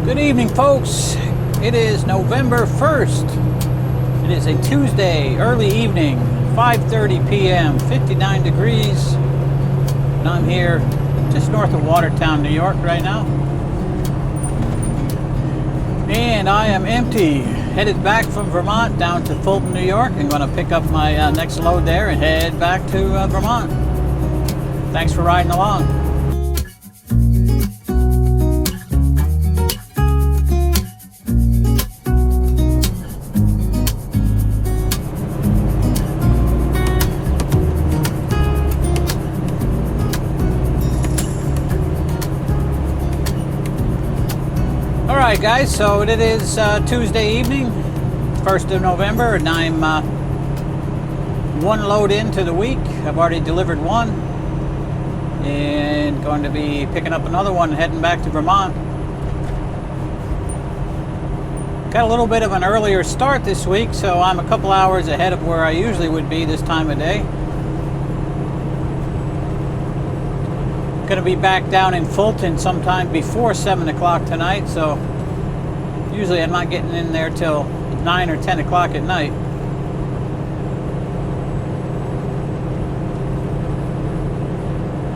Good evening, folks. It is November 1st. It is a Tuesday, early evening, 5:30 p.m., 59 degrees. And I'm here just north of Watertown, New York right now. And I am empty. Headed back from Vermont down to Fulton, New York. I'm going to pick up my next load there and head back to Vermont. Thanks for riding along. Alright guys, so it is Tuesday evening, 1st of November, and I'm one load into the week. I've already delivered one and going to be picking up another one heading back to Vermont. Got a little bit of an earlier start this week, so I'm a couple hours ahead of where I usually would be this time of day. Going to be back down in Fulton sometime before 7 o'clock tonight, so usually I'm not getting in there till 9 or 10 o'clock at night.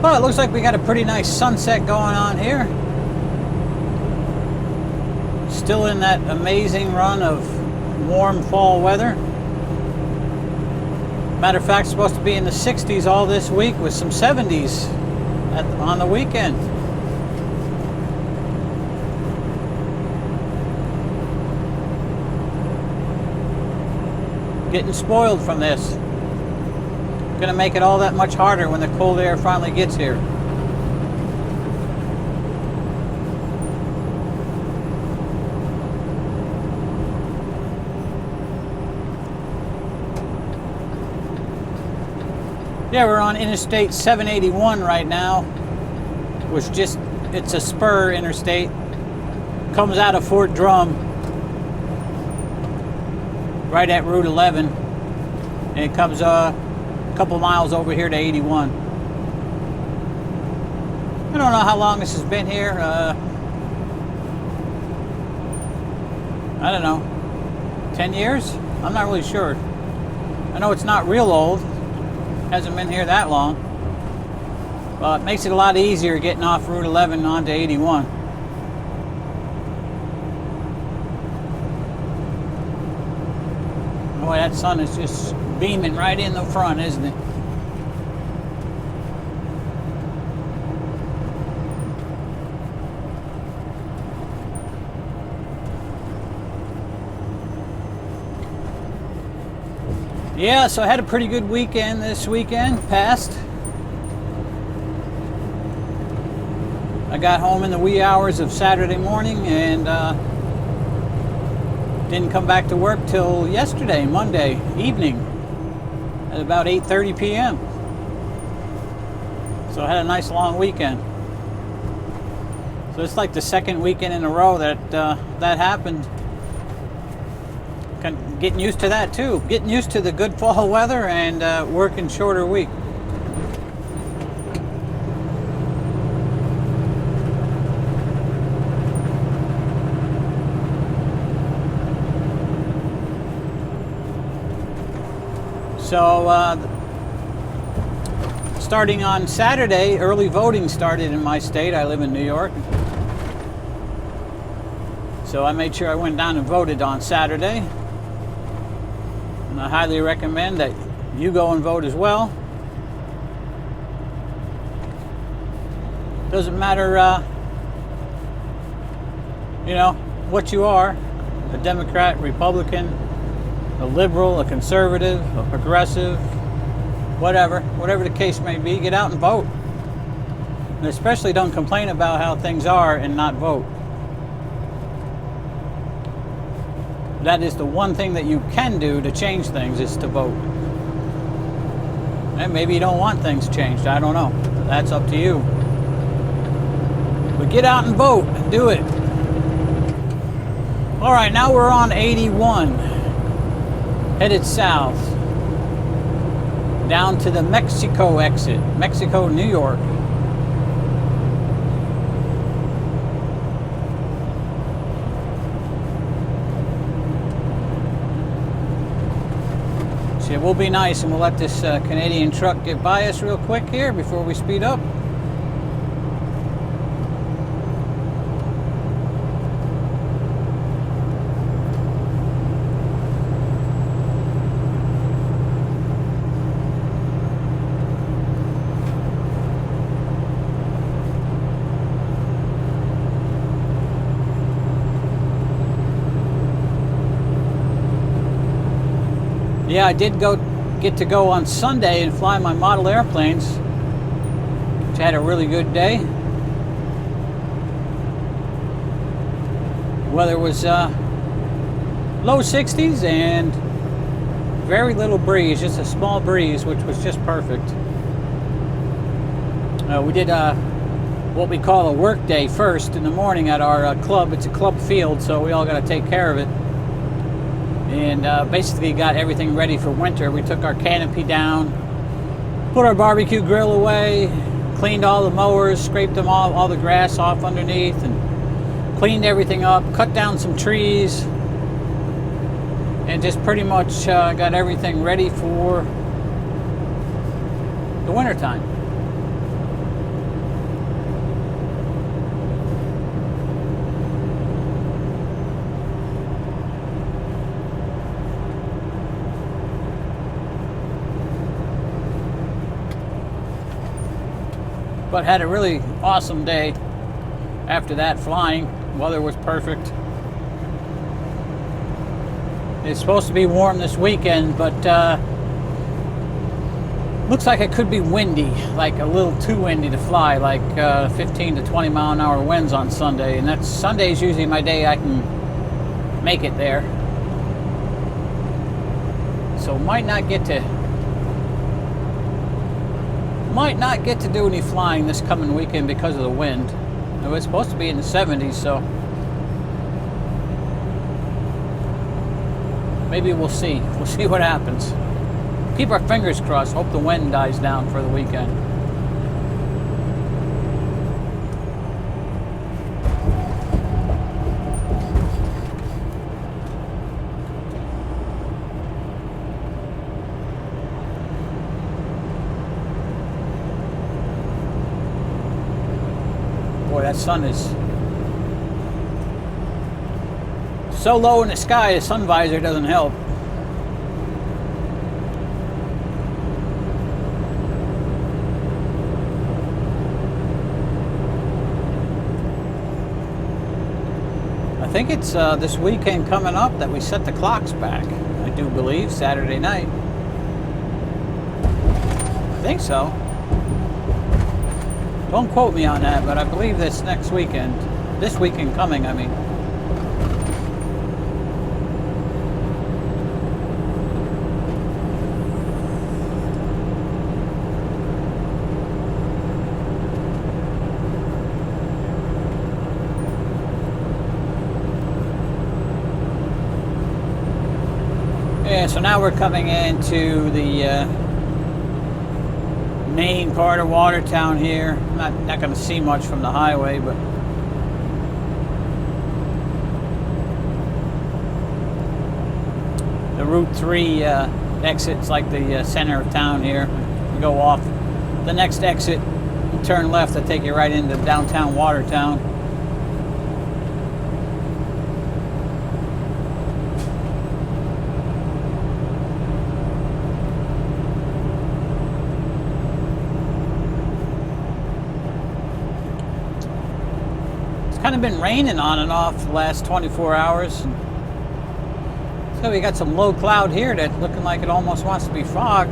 Well, it looks like we got a pretty nice sunset going on here. Still in that amazing run of warm fall weather. Matter of fact, it's supposed to be in the 60s all this week with some 70s on the weekend. Getting spoiled from this. Gonna make it all that much harder when the cold air finally gets here. Yeah, we're on Interstate 781 right now, which it's a spur interstate. Comes out of Fort Drum, right at Route 11, and it comes a couple miles over here to 81. I don't know how long this has been here. I don't know, 10 years? I'm not really sure. I know it's not real old. Hasn't been here that long. Well, it makes it a lot easier getting off Route 11 onto 81. Boy, that sun is just beaming right in the front, isn't it? Yeah, so I had a pretty good weekend this weekend, past. I got home in the wee hours of Saturday morning and didn't come back to work till yesterday, Monday evening, at about 8:30 p.m. So I had a nice long weekend. So it's like the second weekend in a row that that happened. Getting used to that too. Getting used to the good fall weather and working shorter week. So starting on Saturday, early voting started in my state. I live in New York. So I made sure I went down and voted on Saturday. And I highly recommend that you go and vote as well. Doesn't matter, you know, what you are, a Democrat, Republican, a liberal, a conservative, a progressive, whatever the case may be, get out and vote. And especially don't complain about how things are and not vote. That is the one thing that you can do to change things, is to vote. And maybe you don't want things changed, I don't know. That's up to you. But get out and vote and do it. All right, now we're on 81, headed south, down to the Mexico exit, Mexico, New York. we'll be nice and we'll let this Canadian truck get by us real quick here before we speed up. Yeah, I did get to go on Sunday and fly my model airplanes, which had a really good day. Weather was low 60s and very little breeze, just a small breeze, which was just perfect. We did what we call a work day first in the morning at our club. It's a club field, so we all got to take care of it. And basically got everything ready for winter. We took our canopy down, put our barbecue grill away, cleaned all the mowers, scraped them all the grass off underneath, and cleaned everything up, cut down some trees, and just pretty much got everything ready for the winter time. But had a really awesome day after that flying. Weather was perfect. It's supposed to be warm this weekend, but looks like it could be windy, like a little too windy to fly, like 15 to 20 mile an hour winds on Sunday. And Sunday's usually my day I can make it there. So might not get to do any flying this coming weekend because of the wind. It was supposed to be in the 70s, so maybe we'll see. We'll see what happens. Keep our fingers crossed. Hope the wind dies down for the weekend. That sun is so low in the sky, the sun visor doesn't help. I think it's this weekend coming up that we set the clocks back. I do believe Saturday night. I think so. Don't quote me on that, but I believe this next weekend. This weekend coming, I mean. Yeah, so now we're coming into the main part of Watertown here. Not going to see much from the highway, but the Route 3 exit's like the center of town here. You go off the next exit, you turn left, to take you right into downtown Watertown. Kind of been raining on and off the last 24 hours. So we got some low cloud here that's looking like it almost wants to be fog.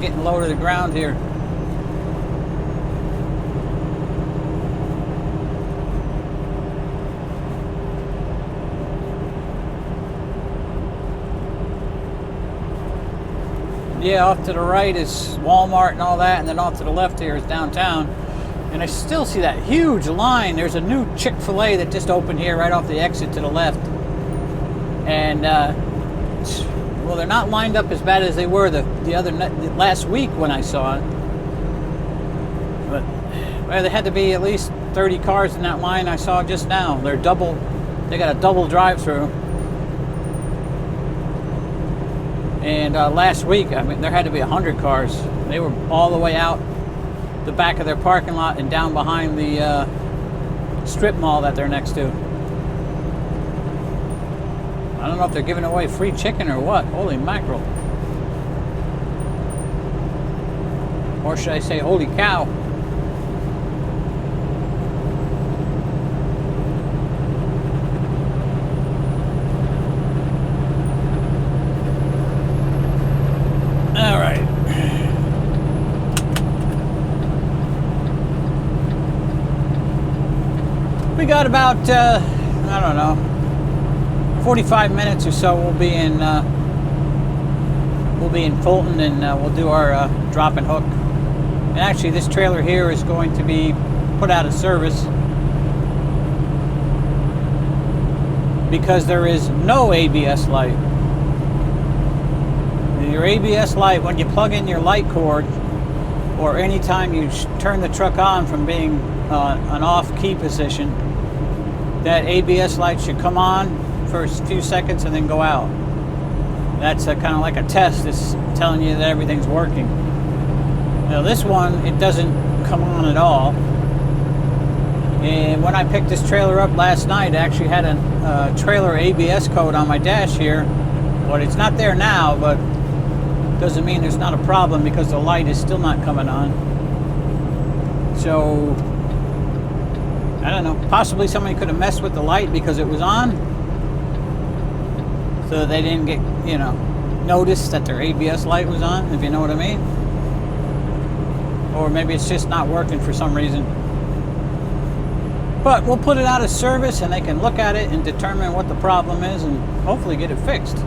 Getting low to the ground here. Yeah, off to the right is Walmart and all that, and then off to the left here is downtown. And I still see that huge line. There's a new Chick-fil-A that just opened here right off the exit to the left. And, well, they're not lined up as bad as they were the last week when I saw it. But, well, there had to be at least 30 cars in that line I saw just now. They got a double drive-through. And last week, I mean, there had to be 100 cars. They were all the way out the back of their parking lot and down behind the strip mall that they're next to. I don't know if they're giving away free chicken or what. Holy mackerel. Or should I say, holy cow. All right. We got about, I don't know, 45 minutes or so. We'll be in Fulton, and we'll do our drop and hook. And actually, this trailer here is going to be put out of service because there is no ABS light. Your ABS light, when you plug in your light cord, or anytime you turn the truck on from being an off key position, that ABS light should come on for a few seconds and then go out. That's kind of like a test. It's telling you that everything's working. Now this one, it doesn't come on at all. And when I picked this trailer up last night, I actually had a trailer ABS code on my dash here. But it's not there now, but doesn't mean there's not a problem because the light is still not coming on. So, I don't know. Possibly somebody could have messed with the light because it was on, so that they didn't get, you know, notice that their ABS light was on, if you know what I mean. Or maybe it's just not working for some reason. But we'll put it out of service and they can look at it and determine what the problem is and hopefully get it fixed.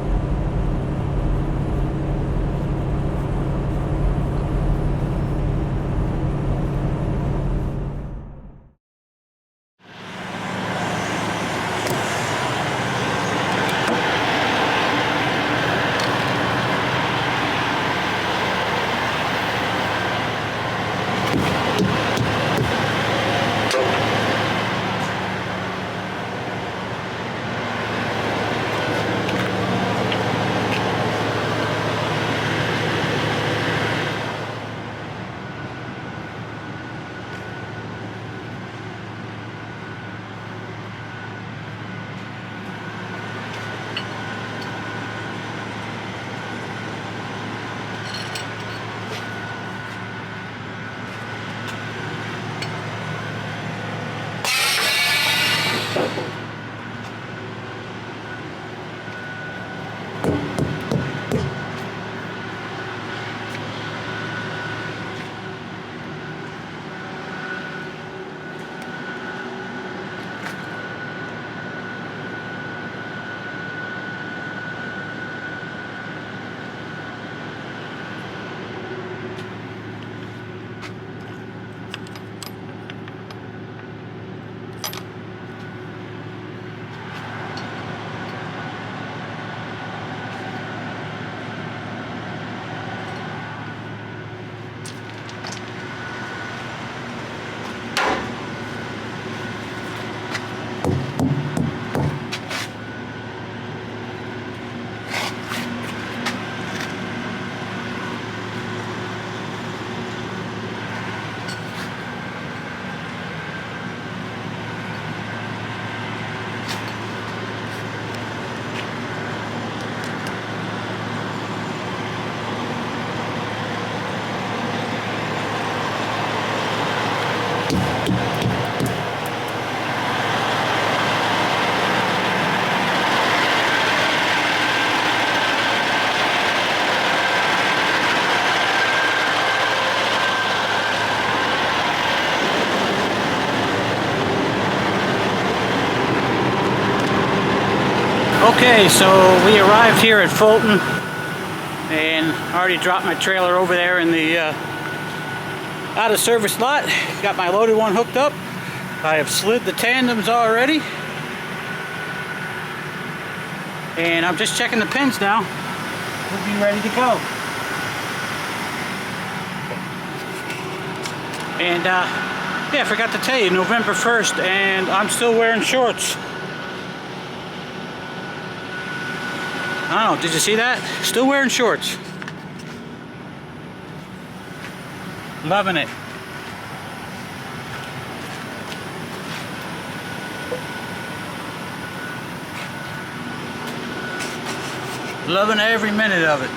Okay, so we arrived here at Fulton and already dropped my trailer over there in the out of service lot. Got my loaded one hooked up. I have slid the tandems already. And I'm just checking the pins now. We'll be ready to go. And yeah, I forgot to tell you, November 1st, and I'm still wearing shorts. I don't know, did you see that? Still wearing shorts. Loving it. Loving every minute of it.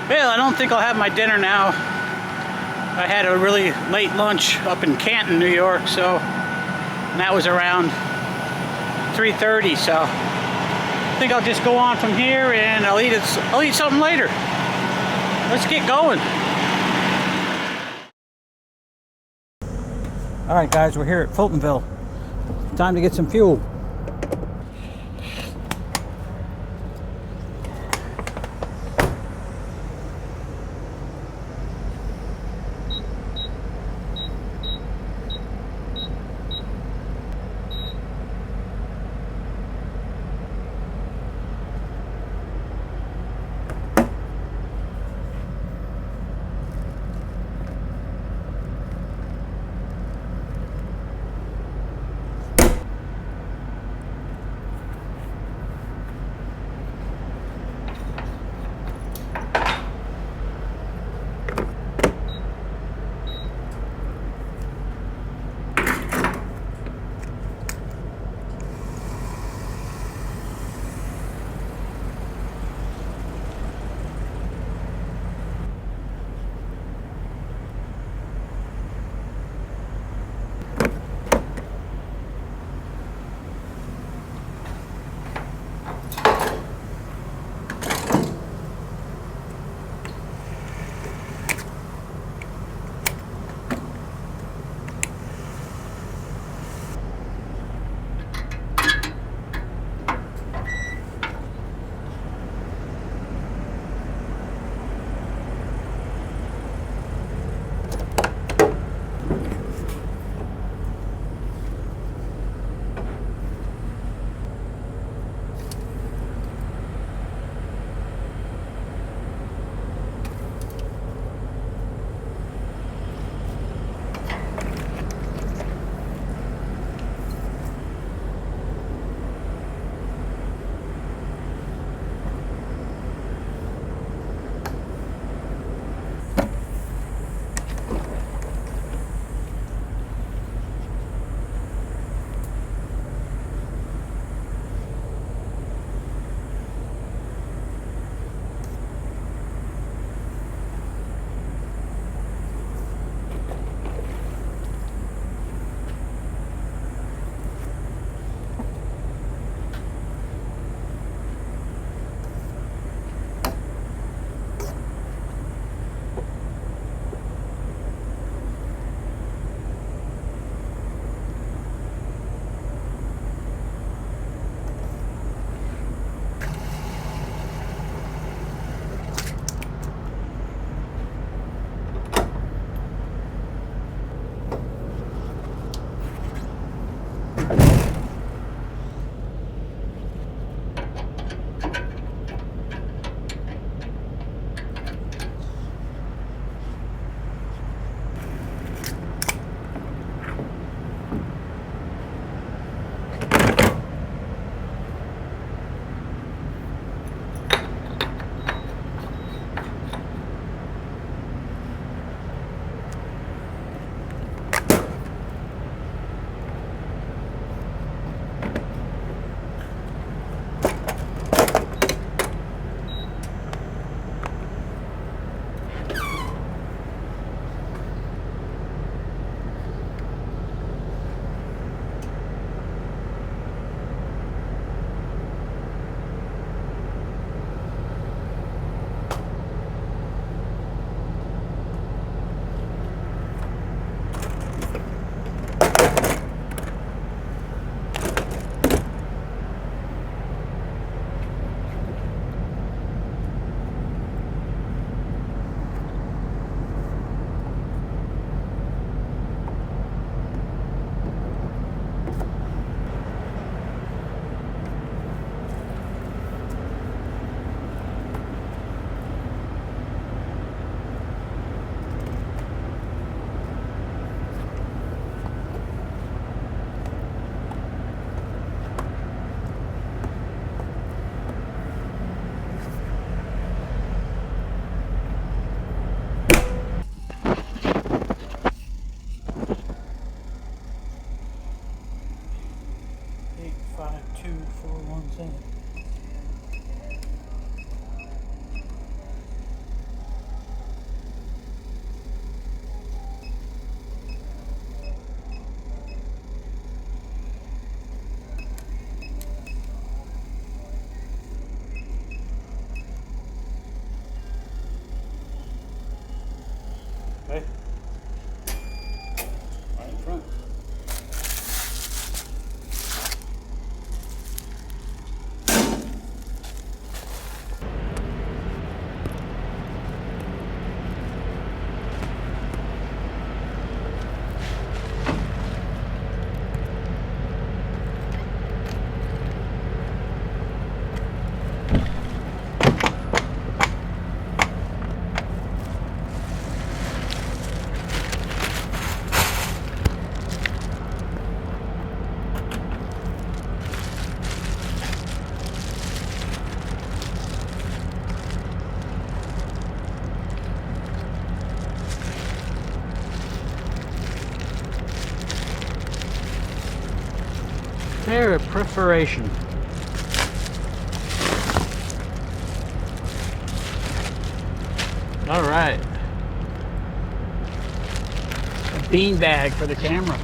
Well, I don't think I'll have my dinner now. I had a really late lunch up in Canton, New York, so and that was around 3:30. So I think I'll just go on from here, and I'll eat something later. Let's get going. All right, guys, we're here at Fultonville. Time to get some fuel. Okay. Right in front. There, perforation. All right. A bean bag for the camera.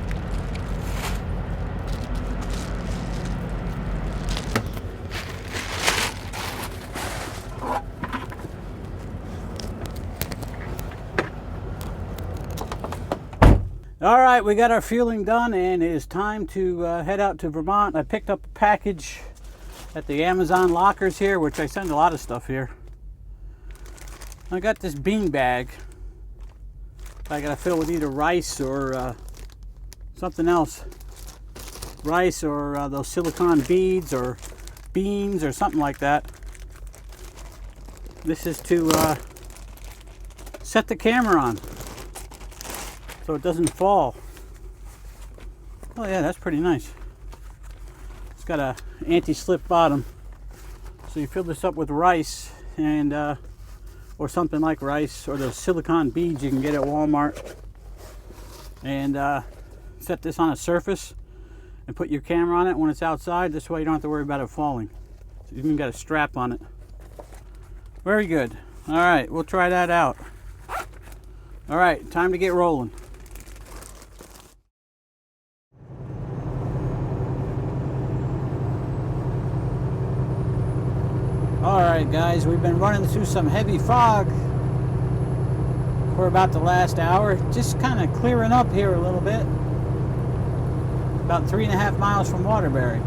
All right, we got our fueling done and it is time to head out to Vermont. I picked up a package at the Amazon lockers here, which I send a lot of stuff here. I got this bean bag. I gotta fill with either rice or something else. Rice or those silicone beads or beans or something like that. This is to set the camera on so it doesn't fall. Oh yeah, that's pretty nice. It's got a anti-slip bottom. So you fill this up with rice and or something like rice or those silicone beads you can get at Walmart, and set this on a surface and put your camera on it when it's outside. This way you don't have to worry about it falling. So you even got a strap on it. Very good. All right, we'll try that out. All right, time to get rolling. All right, guys, we've been running through some heavy fog for about the last hour. Just kind of clearing up here a little bit. About 3.5 miles from Waterbury.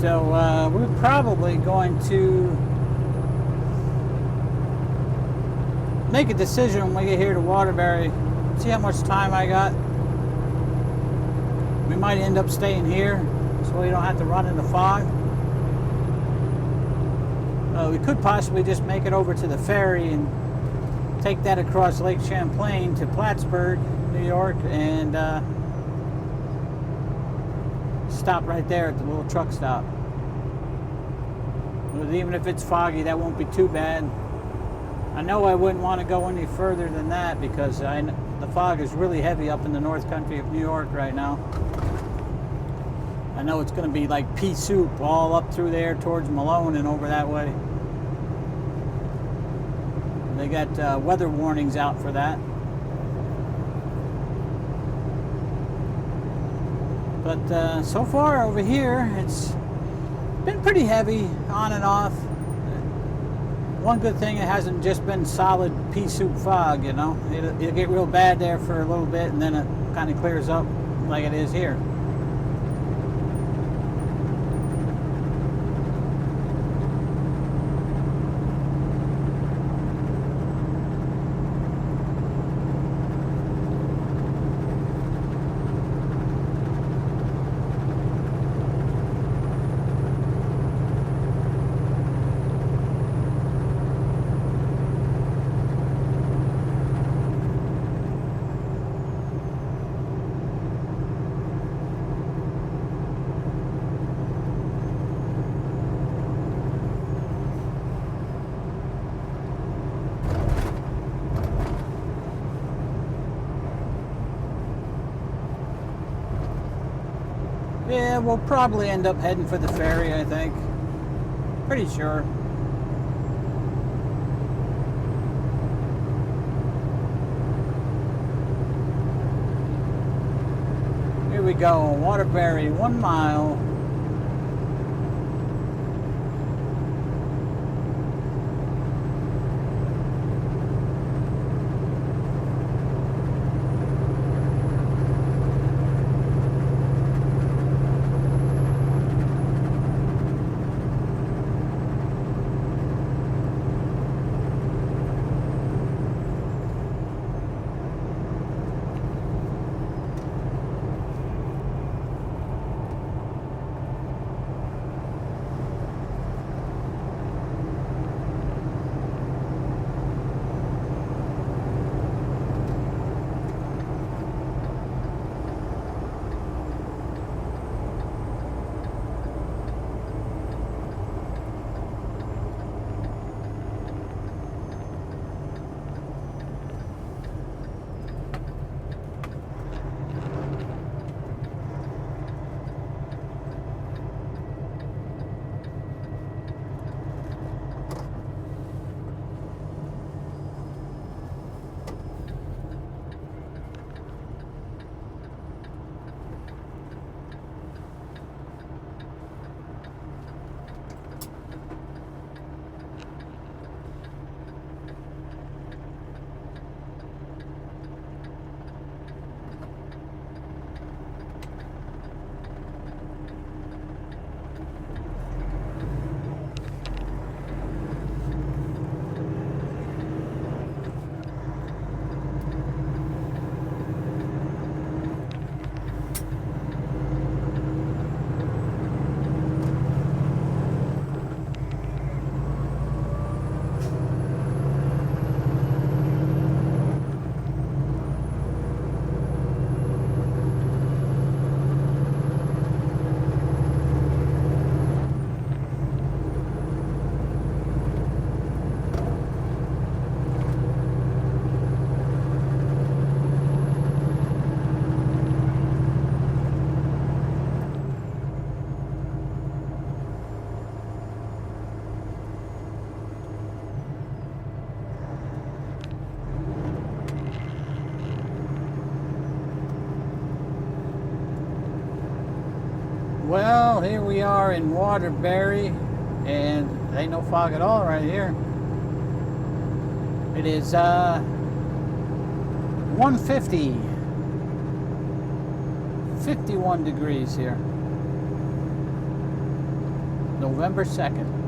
So we're probably going to make a decision when we get here to Waterbury. See how much time I got. We might end up staying here so we don't have to run in the fog. We could possibly just make it over to the ferry and take that across Lake Champlain to Plattsburgh, New York, and stop right there at the little truck stop. But even if it's foggy, that won't be too bad. I know I wouldn't want to go any further than that because the fog is really heavy up in the north country of New York right now. I know it's going to be like pea soup all up through there towards Malone and over that way. They got weather warnings out for that. But so far over here, it's been pretty heavy on and off. One good thing, it hasn't just been solid pea soup fog, you know. It'll get real bad there for a little bit and then it kind of clears up like it is here. Yeah, we'll probably end up heading for the ferry, I think. Pretty sure. Here we go, Waterbury, 1 mile. Well, here we are in Waterbury, and ain't no fog at all right here. It is 150, 51 degrees here. November 2nd.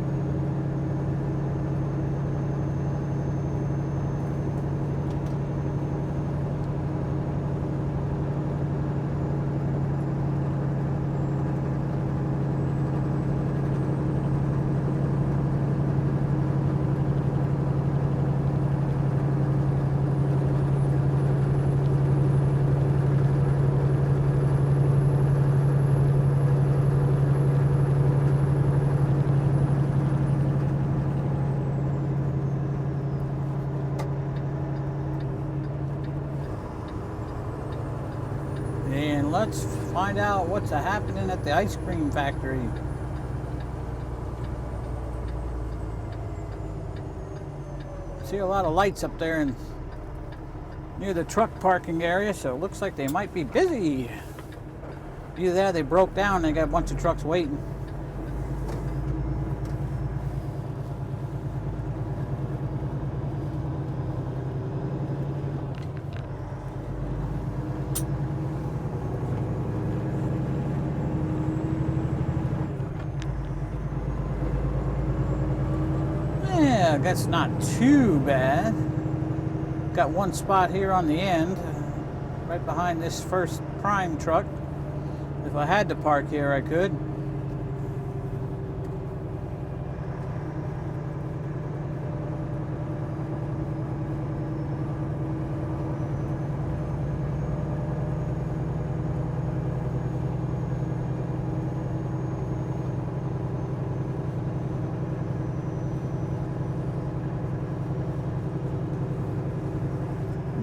And let's find out what's happening at the ice cream factory. See a lot of lights up there and near the truck parking area, so it looks like they might be busy. Either that, they broke down, they got a bunch of trucks waiting. Yeah, that's not too bad. Got one spot here on the end, right behind this first prime truck. If I had to park here, I could.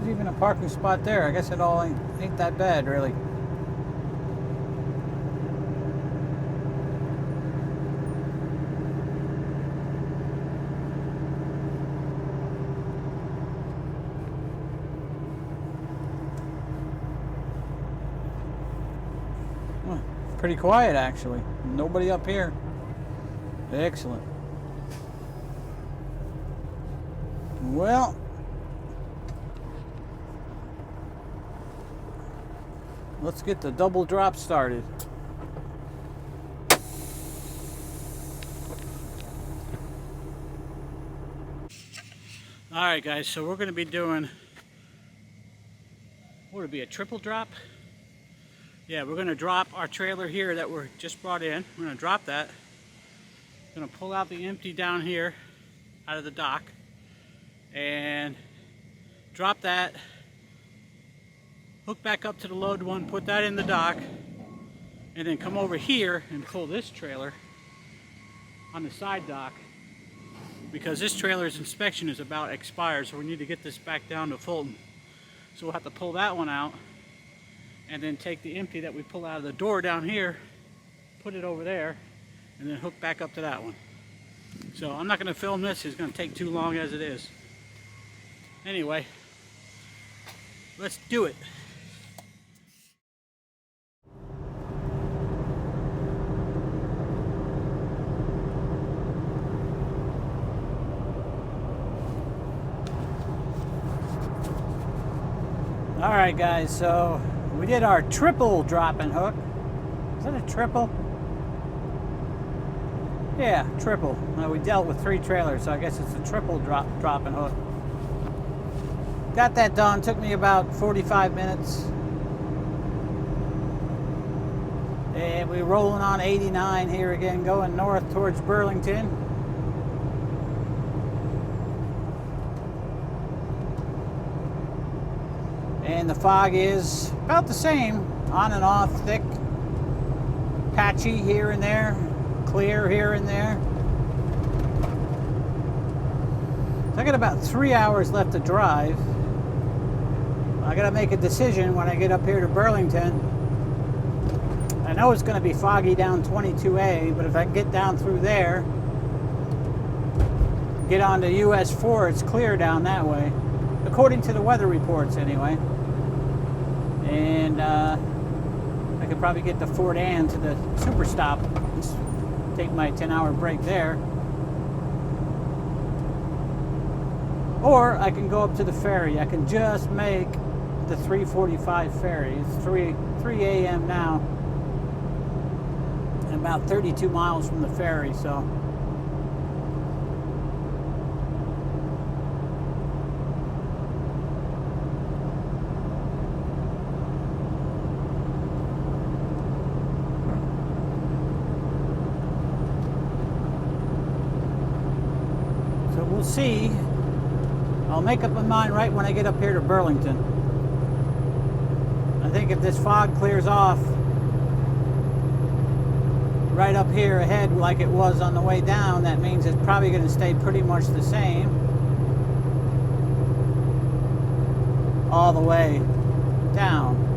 Even a parking spot there. I guess it all ain't that bad, really. Well, pretty quiet actually. Nobody up here. Excellent. Well, let's get the double drop started. Alright guys, so we're going to be doing, what would it be, a triple drop? Yeah, we're going to drop our trailer here that we're just brought in. We're going to drop that. Going to pull out the empty down here out of the dock and drop that, hook back up to the load one, put that in the dock, and then come over here and pull this trailer on the side dock, because this trailer's inspection is about expired, so we need to get this back down to Fulton. So we'll have to pull that one out and then take the empty that we pull out of the door down here, put it over there, and then hook back up to that one. So I'm not going to film this, it's going to take too long as it is. Anyway, let's do it. Alright guys, so we did our triple drop and hook. Is that a triple? Yeah, triple. We dealt with 3 trailers, so I guess it's a triple drop and hook. Got that done, took me about 45 minutes. And we're rolling on 89 here again, going north towards Burlington. And the fog is about the same, on and off, thick, patchy here and there, clear here and there. So I got about 3 hours left to drive. I got to make a decision when I get up here to Burlington. I know it's going to be foggy down 22A, but if I can get down through there, get onto US 4, it's clear down that way, according to the weather reports anyway. And I could probably get to Fort Ann to the super stop, take my 10-hour break there. Or I can go up to the ferry. I can just make the 3:45 ferry. It's 3 a.m. now, and about 32 miles from the ferry, so. We'll see. I'll make up my mind right when I get up here to Burlington. I think if this fog clears off right up here ahead like it was on the way down, that means it's probably going to stay pretty much the same all the way down.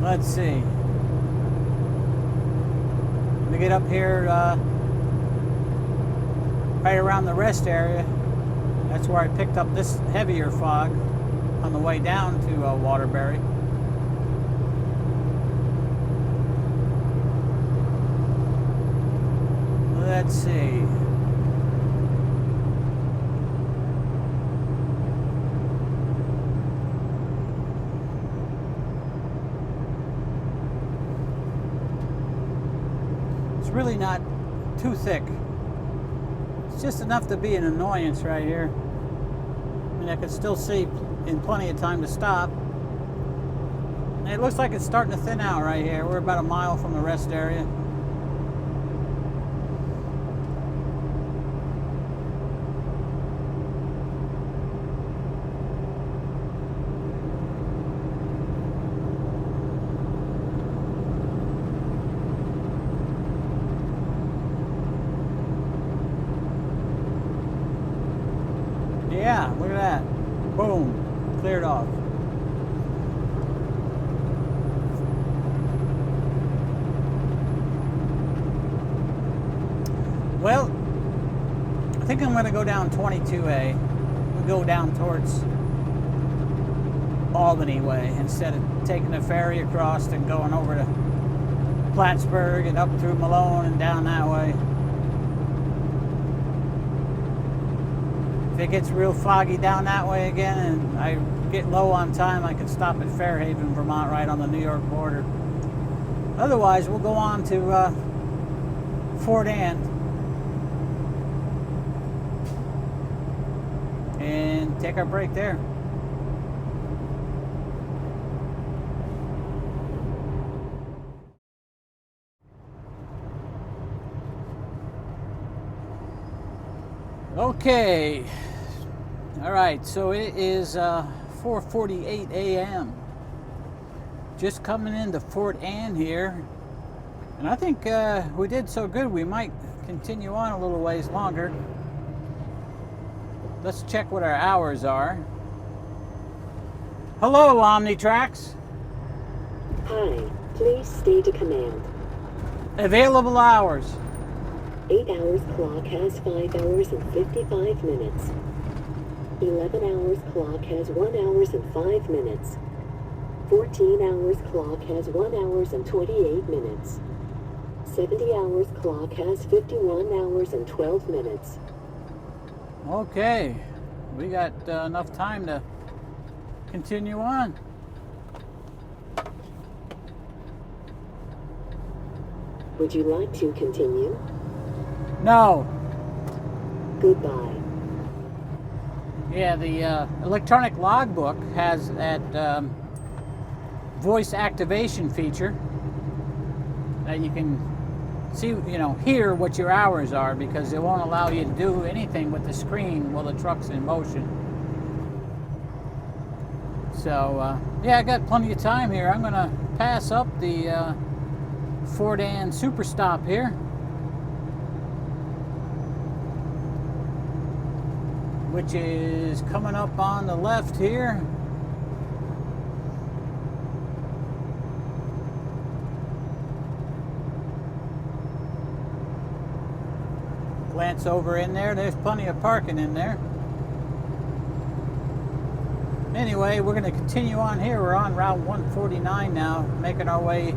Let's see. Let me get up here right around the rest area. That's where I picked up this heavier fog on the way down to Waterbury. Let's see. Really not too thick. It's just enough to be an annoyance right here. I mean, I could still see in plenty of time to stop. And it looks like it's starting to thin out right here. We're about a mile from the rest area. Yeah, look at that. Boom. Cleared off. think I'm going to go down 22A. We'll go down towards Albany way instead of taking the ferry across and going over to Plattsburgh and up through Malone and down that way. If it gets real foggy down that way again and I get low on time, I can stop at Fairhaven, Vermont, right on the New York border. Otherwise, we'll go on to Fort Anne and take our break there. Okay, all right, so it is 4:48 a.m. Just coming into Fort Anne here, and I think we did so good we might continue on a little ways longer. Let's check what our hours are. Hello, Omnitrax. Hi, please stay to command. Available hours. 8 hours clock has 5 hours and 55 minutes. 11 hours clock has 1 hour and 5 minutes. 14 hours clock has 1 hour and 28 minutes. 70 hours clock has 51 hours and 12 minutes. Okay, we got enough time to continue on. Would you like to continue? No. Goodbye. Yeah, the electronic logbook has that voice activation feature that you can see, hear what your hours are, because it won't allow you to do anything with the screen while the truck's in motion. So, yeah, I got plenty of time here. I'm going to pass up the Fort Anne Super Stop here, which is coming up on the left here. Glance over in there, there's plenty of parking in there. Anyway, we're going to continue on here. We're on Route 149 now, making our way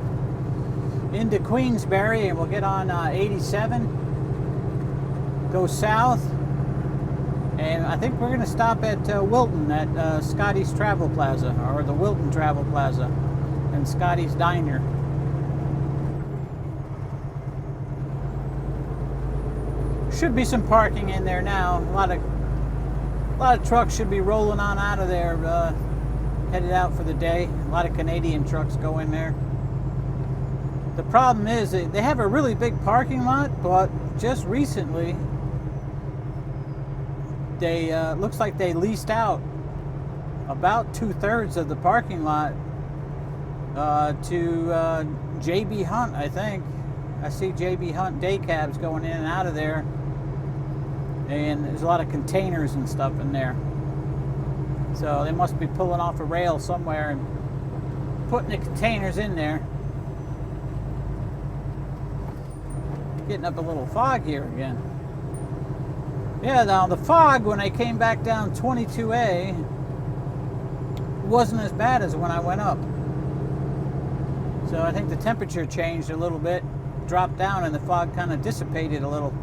into Queensbury, and we'll get on 87, go south. And I think we're going to stop at Wilton at Scotty's Travel Plaza, or the Wilton Travel Plaza, and Scotty's Diner. Should be some parking in there now. A lot of trucks should be rolling on out of there, headed out for the day. A lot of Canadian trucks go in there. The problem is they have a really big parking lot, but just recently, they looks like they leased out about 2/3 of the parking lot to JB Hunt, I think. I see JB Hunt day cabs going in and out of there, and there's a lot of containers and stuff in there. So they must be pulling off a rail somewhere and putting the containers in there. Getting up a little fog here again. Yeah, now the fog when I came back down 22A wasn't as bad as when I went up. So I think the temperature changed a little bit, dropped down, and the fog kind of dissipated a little.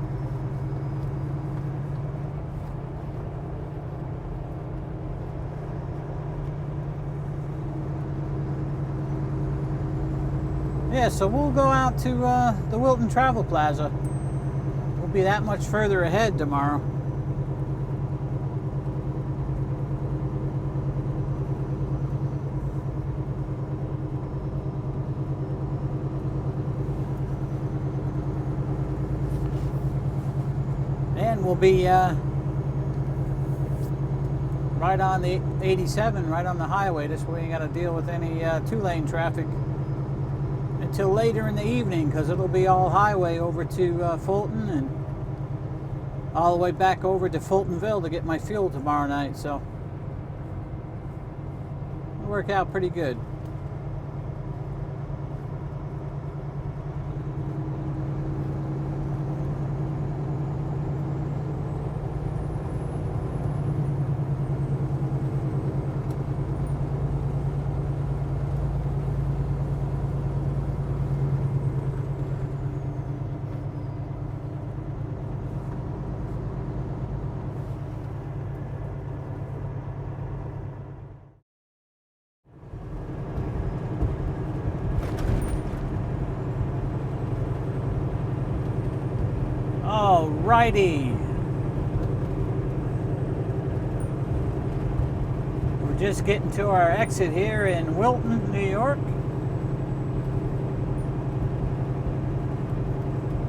Yeah, so we'll go out to the Wilton Travel Plaza. We'll be that much further ahead tomorrow. And we'll be right on the 87, right on the highway. This way you got to deal with any two-lane traffic until later in the evening, because it'll be all highway over to Fulton and all the way back over to Fultonville to get my fuel tomorrow night. So it'll work out pretty good. Alrighty. We're just getting to our exit here in Wilton, New York.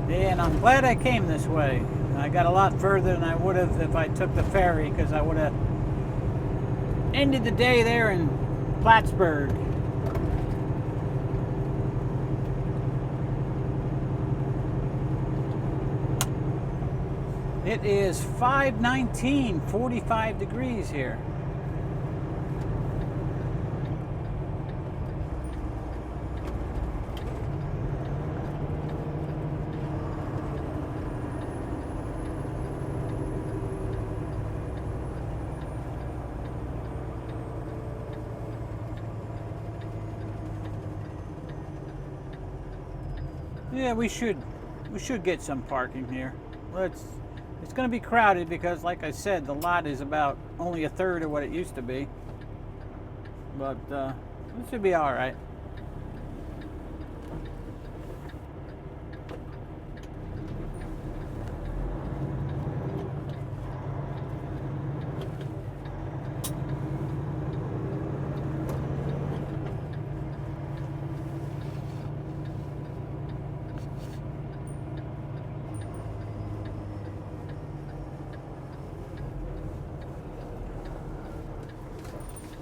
And I'm glad I came this way. I got a lot further than I would have if I took the ferry, because I would have ended the day there in Plattsburgh. It is 5:19, 45 degrees here. Yeah, we should get some parking here. It's going to be crowded because, like I said, the lot is about only a third of what it used to be. But it should be all right.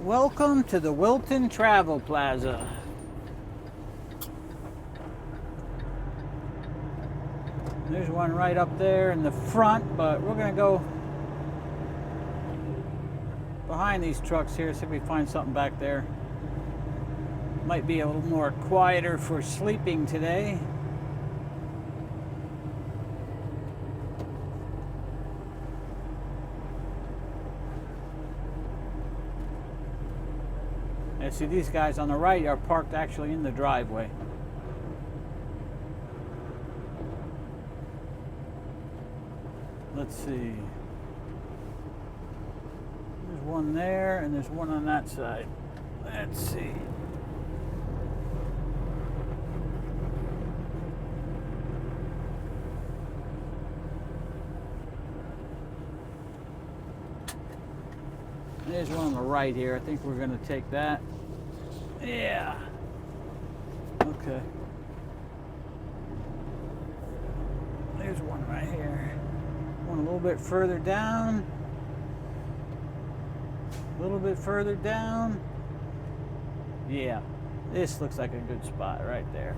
Welcome to the Wilton Travel Plaza. There's one right up there in the front, but we're going to go behind these trucks here, see if we find something back there. Might be a little more quieter for sleeping today. See, these guys on the right are parked actually in the driveway. Let's see. There's one there and there's one on that side. Let's see. There's one on the right here. I think we're going to take that. Yeah. Okay. There's one right here. One a little bit further down. A little bit further down. Yeah. This looks like a good spot right there.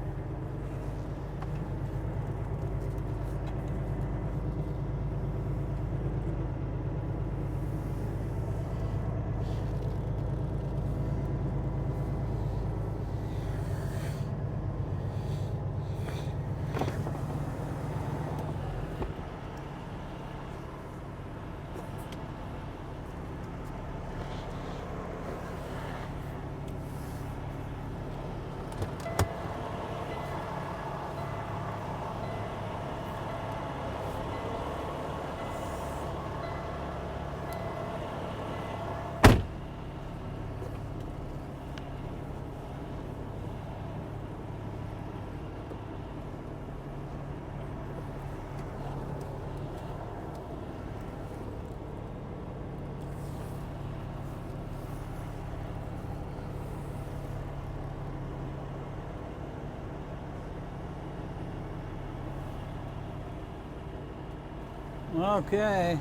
Okay.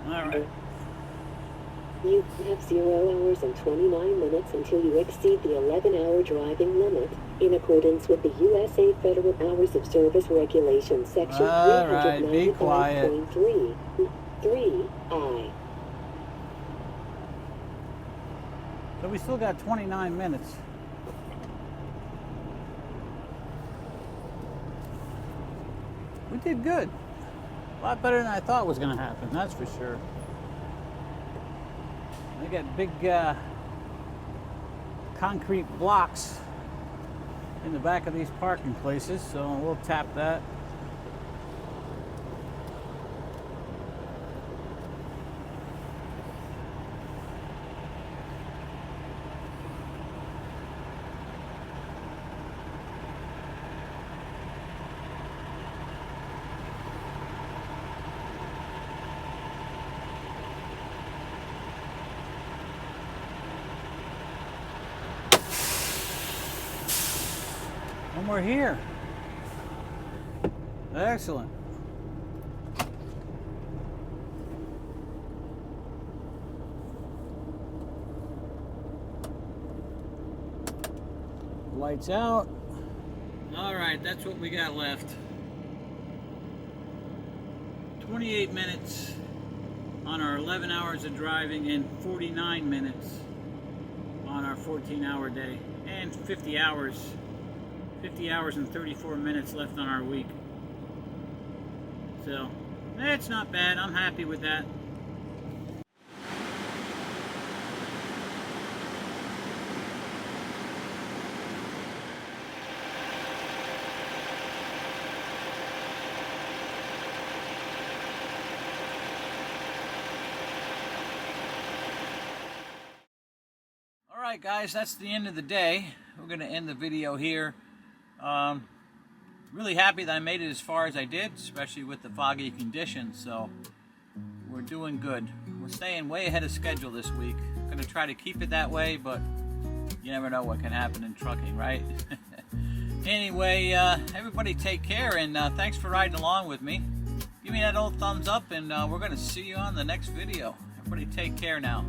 All right. You have 0 hours and 29 minutes until you exceed the 11-hour driving limit, in accordance with the USA Federal Hours of Service Regulations, Section 395.3(3)(I). So we still got 29 minutes. we did good. A lot better than I thought was going to happen, that's for sure. They got big concrete blocks in the back of these parking places, so we'll tap that. And we're here. Excellent. Lights out. All right, that's what we got left. 28 minutes on our 11 hours of driving and 49 minutes on our 14-hour day, and 50 hours and 34 minutes left on our week. So, it's not bad. I'm happy with that. Alright guys, that's the end of the day. We're going to end the video here. Really happy that I made it as far as I did, especially with the foggy conditions, so we're doing good. We're staying way ahead of schedule this week. I'm going to try to keep it that way, but you never know what can happen in trucking, right? Anyway, everybody take care, and thanks for riding along with me. Give me that old thumbs up, and we're going to see you on the next video. Everybody take care now.